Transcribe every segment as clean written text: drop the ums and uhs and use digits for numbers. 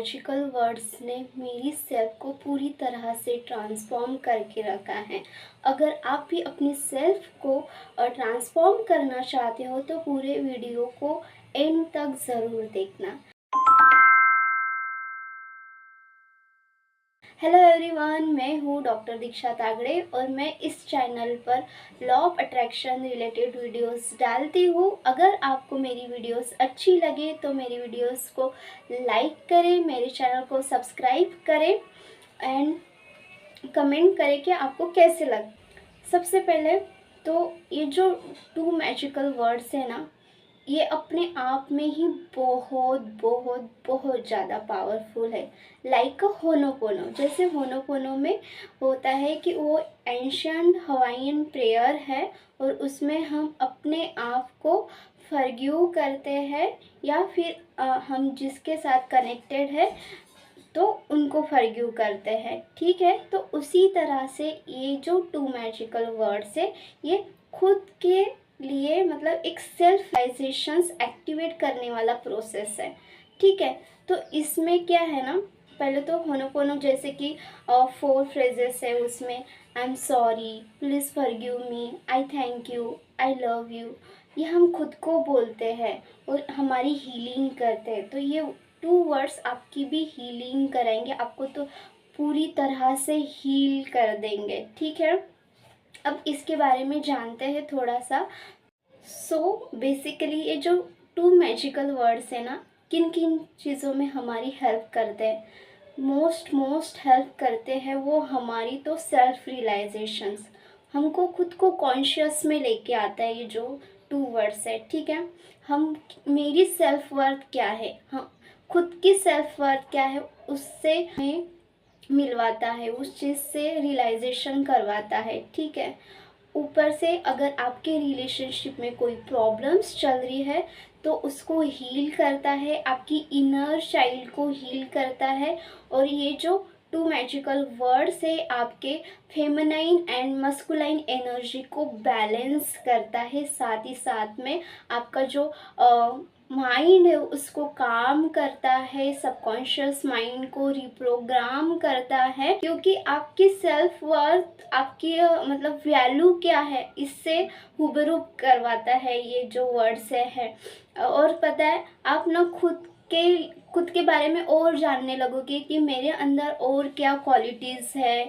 Magical words ने मेरी self को पूरी तरह से ट्रांसफॉर्म करके रखा है। अगर आप भी अपनी सेल्फ को ट्रांसफॉर्म करना चाहते हो तो पूरे वीडियो को एंड तक ज़रूर देखना। हेलो एवरीवन, मैं हूँ डॉक्टर दीक्षा तागड़े और मैं इस चैनल पर law of attraction related videos डालती हूँ। अगर आपको मेरी वीडियोस अच्छी लगे तो मेरी वीडियोस को लाइक करें, मेरे चैनल को सब्सक्राइब करें एंड कमेंट करें कि आपको कैसे लगे। सबसे पहले तो ये जो टू मैजिकल वर्ड्स है ना, ये अपने आप में ही बहुत बहुत बहुत ज़्यादा पावरफुल है। लाइक होनोपोनो, जैसे होनोपोनो में होता है कि वो एंशियंट हवाइयन प्रेयर है और उसमें हम अपने आप को फॉरगिव करते हैं या फिर हम जिसके साथ कनेक्टेड है तो उनको फॉरगिव करते हैं। ठीक है, तो उसी तरह से ये जो टू मैजिकल वर्ड्स है ये खुद के लिए मतलब एक सेल्फ रियलाइजेशंस एक्टिवेट करने वाला प्रोसेस है। ठीक है, तो इसमें क्या है ना, पहले तो होनोपोनो जैसे कि 4 फ्रेजेस है, उसमें I am sorry, please forgive me, I thank you, I love you, ये हम खुद को बोलते हैं और हमारी हीलिंग करते हैं। तो ये 2 वर्ड्स आपकी भी हीलिंग कराएंगे, आपको तो पूरी तरह से हील कर देंगे। ठीक है, अब इसके बारे में जानते हैं थोड़ा सा। बेसिकली ये जो 2 मैजिकल वर्ड्स है ना, किन किन चीज़ों में हमारी हेल्प करते हैं, मोस्ट हेल्प करते हैं वो हमारी तो सेल्फ रियलाइजेशंस, हमको खुद को कॉन्शियस में लेके आता है ये जो 2 वर्ड्स है। ठीक है, हम मेरी सेल्फ वर्थ क्या है, हाँ खुद की सेल्फ वर्थ क्या है, उससे हमें मिलवाता है, उस चीज़ से रियलाइजेशन करवाता है। ठीक है, ऊपर से अगर आपके रिलेशनशिप में कोई प्रॉब्लम्स चल रही है तो उसको हील करता है, आपकी इनर चाइल्ड को हील करता है। और ये जो 2 मैजिकल वर्ड्स है आपके फेमिनाइन एंड मस्कुलाइन एनर्जी को बैलेंस करता है, साथ ही साथ में आपका जो माइंड है उसको काम करता है, सबकॉन्शियस माइंड को रिप्रोग्राम करता है, क्योंकि आपकी सेल्फ वर्थ, आपकी मतलब वैल्यू क्या है, इससे हुबरूब करवाता है ये जो वर्ड्स है। और पता है, आप ना खुद के बारे में और जानने लगोगे कि मेरे अंदर और क्या क्वालिटीज़ है,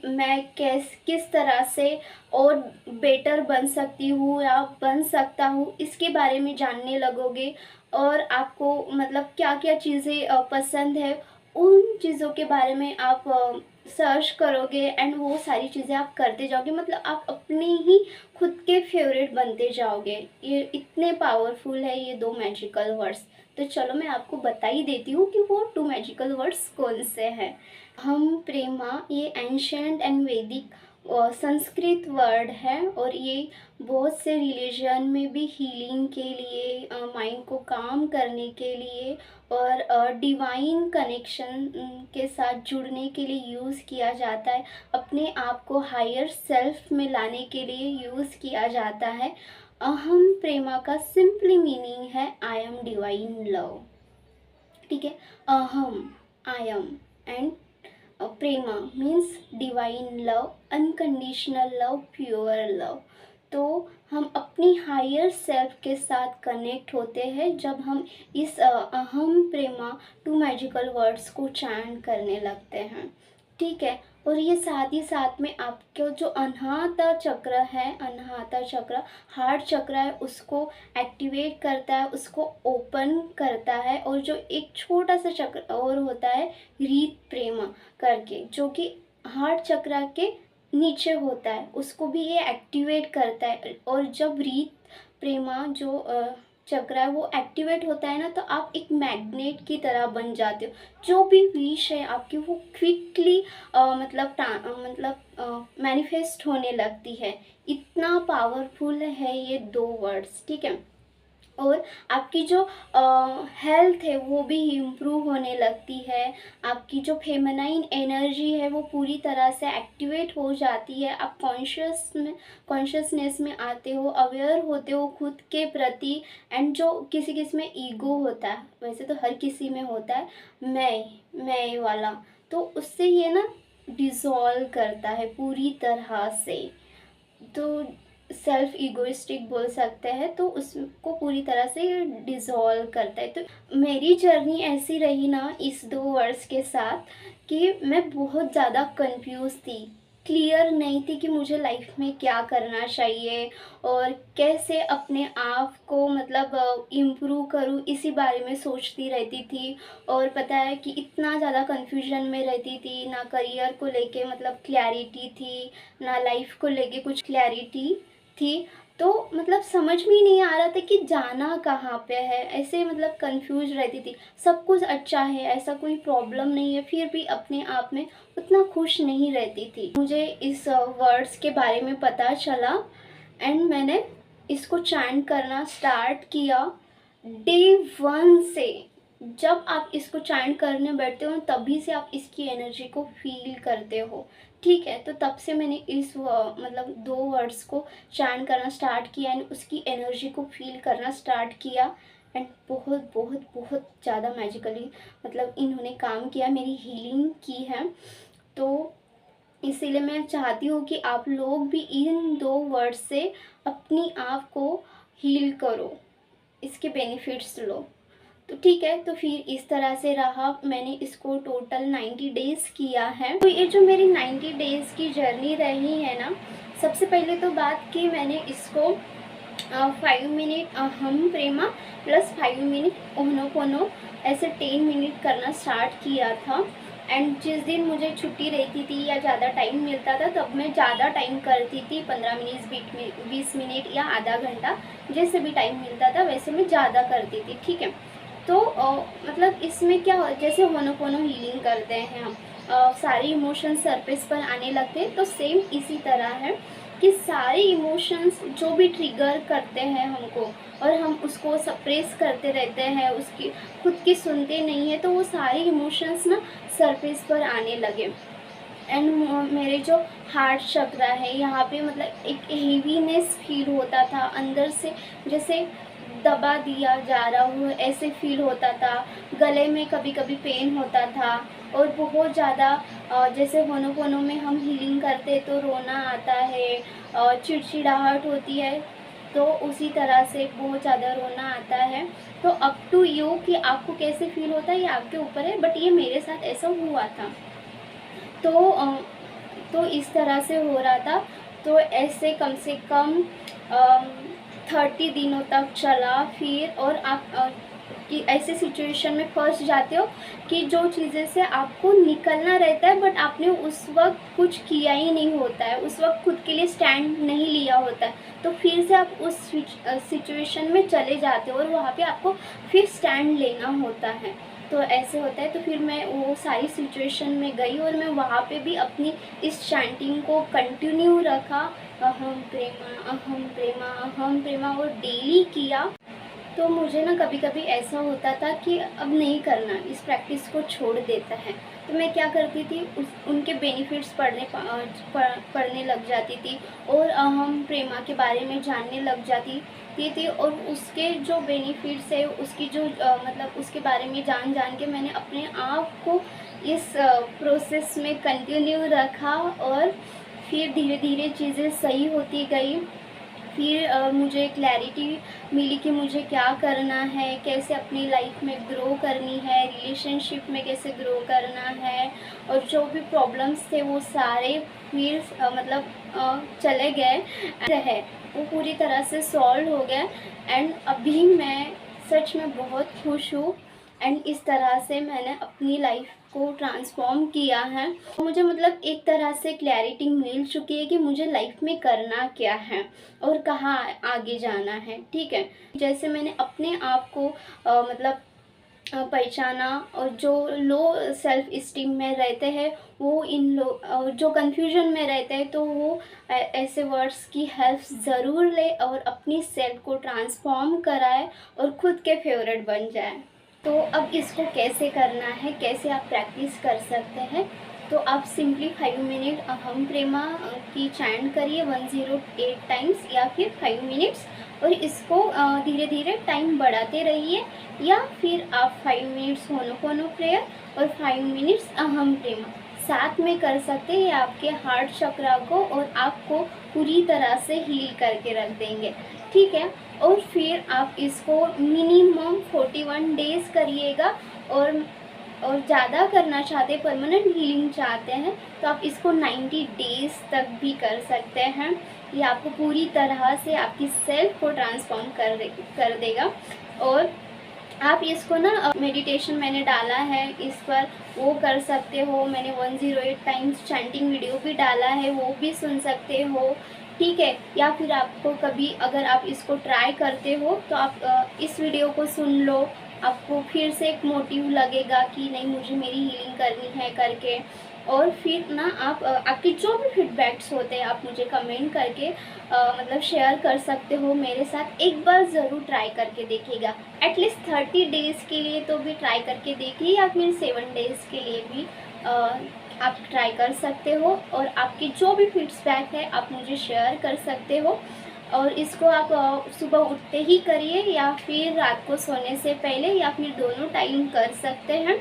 मैं किस तरह से और बेटर बन सकती हूँ या बन सकता हूँ, इसके बारे में जानने लगोगे। और आपको मतलब क्या क्या चीज़ें पसंद है, उन चीज़ों के बारे में आप सर्च करोगे एंड वो सारी चीज़ें आप करते जाओगे, मतलब आप अपने ही खुद के फेवरेट बनते जाओगे। ये इतने पावरफुल है ये 2 मैजिकल वर्ड्स। तो चलो मैं आपको बता ही देती हूँ कि वो 2 मैजिकल वर्ड्स कौन से हैं। हम प्रेमा ये एंशिएंट एंड वैदिक संस्कृत वर्ड है और ये बहुत से रिलीजन में भी हीलिंग के लिए, माइंड को काम करने के लिए और डिवाइन कनेक्शन के साथ जुड़ने के लिए यूज़ किया जाता है, अपने आप को हायर सेल्फ में लाने के लिए यूज़ किया जाता है। अहम प्रेमा का सिंपली मीनिंग है आई एम डिवाइन लव। ठीक है, अहम I am and Prema means divine love, unconditional love, pure love. तो हम अपनी हायर सेल्फ के साथ कनेक्ट होते हैं जब हम इस अहम प्रेमा 2 मैजिकल वर्ड्स को चैंट करने लगते हैं। ठीक है, और ये साथ ही साथ में आपका जो अनाहता चक्र है, अनाहता चक्र हार्ट चक्र है, उसको एक्टिवेट करता है, उसको ओपन करता है। और जो एक छोटा सा चक्र और होता है रीत प्रेमा करके, जो कि हार्ट चक्र के नीचे होता है, उसको भी ये एक्टिवेट करता है। और जब रीत प्रेमा जो चक्र है वो एक्टिवेट होता है ना, तो आप एक मैग्नेट की तरह बन जाते हो, जो भी विश है आपकी वो क्विकली मतलब मैनिफेस्ट होने लगती है। इतना पावरफुल है ये 2 वर्ड्स। ठीक है, और आपकी जो हेल्थ है वो भी इम्प्रूव होने लगती है। आपकी जो फेमिनाइन एनर्जी है वो पूरी तरह से एक्टिवेट हो जाती है। आप कॉन्शियसनेस में आते हो, अवेयर होते हो खुद के प्रति। एंड जो किसी किसी में ईगो होता है, वैसे तो हर किसी में होता है, मैं वाला, तो उससे ये ना डिज़ोल्व करता है पूरी तरह से। तो सेल्फ ईगोइस्टिक बोल सकते हैं, तो उसको पूरी तरह से डिज़ोल्व करता है। तो मेरी जर्नी ऐसी रही ना इस 2 वर्ड्स के साथ कि मैं बहुत ज़्यादा कंफ्यूज थी, क्लियर नहीं थी कि मुझे लाइफ में क्या करना चाहिए और कैसे अपने आप को मतलब इम्प्रूव करूँ, इसी बारे में सोचती रहती थी। और पता है कि इतना ज़्यादा कन्फ्यूजन में रहती थी, ना करियर को लेके मतलब क्लैरिटी थी, ना लाइफ को लेके कुछ क्लैरिटी थी। तो मतलब समझ में ही नहीं आ रहा था कि जाना कहाँ पे है, ऐसे मतलब कंफ्यूज रहती थी। सब कुछ अच्छा है, ऐसा कोई प्रॉब्लम नहीं है, फिर भी अपने आप में उतना खुश नहीं रहती थी। मुझे इस वर्ड्स के बारे में पता चला एंड मैंने इसको चैंट करना स्टार्ट किया डे 1 से। जब आप इसको चैंट करने बैठते हो तभी से आप इसकी एनर्जी को फील करते हो, ठीक है। तो तब से मैंने इस मतलब 2 वर्ड्स को चैंट करना स्टार्ट किया एंड उसकी एनर्जी को फील करना स्टार्ट किया। एंड बहुत बहुत बहुत ज़्यादा मैजिकली मतलब इन्होंने काम किया, मेरी हीलिंग की है। तो इसीलिए मैं चाहती हूँ कि आप लोग भी इन 2 वर्ड्स से अपनी आप को हील करो, इसके बेनिफिट्स लो। तो ठीक है, तो फिर इस तरह से रहा। मैंने इसको टोटल 90 डेज़ किया है। तो ये जो मेरी 90 डेज़ की जर्नी रही है ना, सबसे पहले तो बात की मैंने इसको 5 मिनट अहम प्रेमा प्लस 5 मिनट ओहनोपोनो ऐसे 10 मिनट करना स्टार्ट किया था। एंड जिस दिन मुझे छुट्टी रहती थी या ज़्यादा टाइम मिलता था तब मैं ज़्यादा टाइम करती थी, 15 मिनट 20 मिनट या आधा घंटा, जैसे भी टाइम मिलता था वैसे मैं ज़्यादा करती थी, ठीक है। तो मतलब इसमें क्या जैसे होनोपोनो हीलिंग करते हैं हम, सारे इमोशंस सरफेस पर आने लगते हैं, तो सेम इसी तरह है कि सारे इमोशंस जो भी ट्रिगर करते हैं हमको और हम उसको सप्रेस करते रहते हैं, उसकी खुद की सुनते नहीं है, तो वो सारे इमोशंस ना सरफेस पर आने लगे। एंड मेरे जो हार्ट चक्रा है यहाँ पे मतलब एक हेवीनेस फील होता था अंदर से, जैसे दबा दिया जा रहा हो ऐसे फील होता था। गले में कभी कभी पेन होता था और बहुत ज़्यादा जैसे होनोपोनो में हम हीलिंग करते तो रोना आता है, चिड़चिड़ाहट होती है, तो उसी तरह से बहुत ज़्यादा रोना आता है। तो अप टू यू कि आपको कैसे फील होता है ये आपके ऊपर है, बट ये मेरे साथ ऐसा हुआ था। तो इस तरह से हो रहा था। तो ऐसे कम से कम 30 दिनों तक चला। फिर और आप कि ऐसे सिचुएशन में फंस जाते हो कि जो चीज़ें से आपको निकलना रहता है बट आपने उस वक्त कुछ किया ही नहीं होता है, उस वक्त खुद के लिए स्टैंड नहीं लिया होता है, तो फिर से आप उस सिचुएशन में चले जाते हो और वहाँ पे आपको फिर स्टैंड लेना होता है। तो ऐसे होता है। तो फिर मैं वो सारी सिचुएशन में गई और मैं वहाँ पे भी अपनी इस चैंटिंग को कंटिन्यू रखा, अहम प्रेमा अहम प्रेमा अहम प्रेमा, और डेली किया। तो मुझे ना कभी कभी ऐसा होता था कि अब नहीं करना, इस प्रैक्टिस को छोड़ देता है। तो मैं क्या करती थी, उनके बेनिफिट्स पढ़ने लग जाती थी और अहम प्रेमा के बारे में जानने लग जाती थी और उसके जो बेनिफिट्स है उसकी जो मतलब उसके बारे में जान जान के मैंने अपने आप को इस प्रोसेस में कंटिन्यू रखा और फिर धीरे धीरे चीज़ें सही होती गई। फिर मुझे क्लैरिटी मिली कि मुझे क्या करना है, कैसे अपनी लाइफ में ग्रो करनी है, रिलेशनशिप में कैसे ग्रो करना है, और जो भी प्रॉब्लम्स थे वो सारे फिर चले गए है, वो पूरी तरह से सॉल्व हो गया। एंड अभी मैं सच में बहुत खुश हूँ। एंड इस तरह से मैंने अपनी लाइफ को ट्रांसफॉर्म किया है। मुझे मतलब एक तरह से क्लैरिटी मिल चुकी है कि मुझे लाइफ में करना क्या है और कहाँ आगे जाना है, ठीक है। जैसे मैंने अपने आप को मतलब पहचाना, और जो लो सेल्फ इस्टीम में रहते हैं वो जो कन्फ्यूजन में रहते हैं तो वो ऐसे वर्ड्स की हेल्प ज़रूर ले और अपनी सेल्फ को ट्रांसफॉर्म कराए और खुद के फेवरेट बन जाए। तो अब इसको कैसे करना है, कैसे आप प्रैक्टिस कर सकते हैं, तो आप सिंपली 5 मिनट अहम प्रेमा की चैंट करिए 108 टाइम्स या फिर 5 मिनट्स, और इसको धीरे धीरे टाइम बढ़ाते रहिए, या फिर आप 5 मिनट्स होनोपोनो प्रेयर और 5 मिनट्स अहम प्रेमा साथ में कर सकते हैं। आपके हार्ट चक्रा को और आपको पूरी तरह से हील करके रख देंगे, ठीक है। और फिर आप इसको मिनिमम 41 डेज़ करिएगा, और ज़्यादा करना चाहते हैं, परमानेंट हीलिंग चाहते हैं, तो आप इसको 90 डेज़ तक भी कर सकते हैं। ये आपको पूरी तरह से आपकी सेल्फ को ट्रांसफॉर्म कर देगा। और आप इसको ना मेडिटेशन मैंने डाला है इस पर, वो कर सकते हो। मैंने 108 टाइम्स चैंटिंग वीडियो भी डाला है, वो भी सुन सकते हो, ठीक है। या फिर आपको कभी अगर आप इसको ट्राई करते हो तो आप इस वीडियो को सुन लो, आपको फिर से एक मोटिव लगेगा कि नहीं मुझे मेरी हीलिंग करनी है करके। और फिर ना आप आपके जो भी फीडबैक्स होते हैं आप मुझे कमेंट करके मतलब शेयर कर सकते हो मेरे साथ। एक बार ज़रूर ट्राई करके देखिएगा, एटलीस्ट 30 डेज़ के लिए तो भी ट्राई करके देखिए, या फिर 7 डेज़ के लिए भी आप ट्राई कर सकते हो। और आपके जो भी फीडबैक है आप मुझे शेयर कर सकते हो। और इसको आप सुबह उठते ही करिए, या फिर रात को सोने से पहले, या फिर दोनों टाइम कर सकते हैं,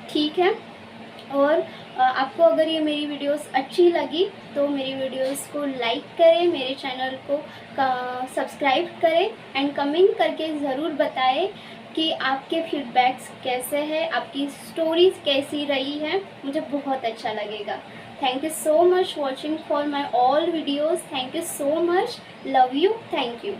ठीक है। और आपको अगर ये मेरी वीडियोस अच्छी लगी तो मेरी वीडियोस को लाइक करें, मेरे चैनल को सब्सक्राइब करें, एंड कमेंट करके ज़रूर बताएं कि आपके फीडबैक्स कैसे हैं, आपकी स्टोरीज़ कैसी रही हैं, मुझे बहुत अच्छा लगेगा। Thank you so much watching for my all videos. Thank you so much, love you, thank you.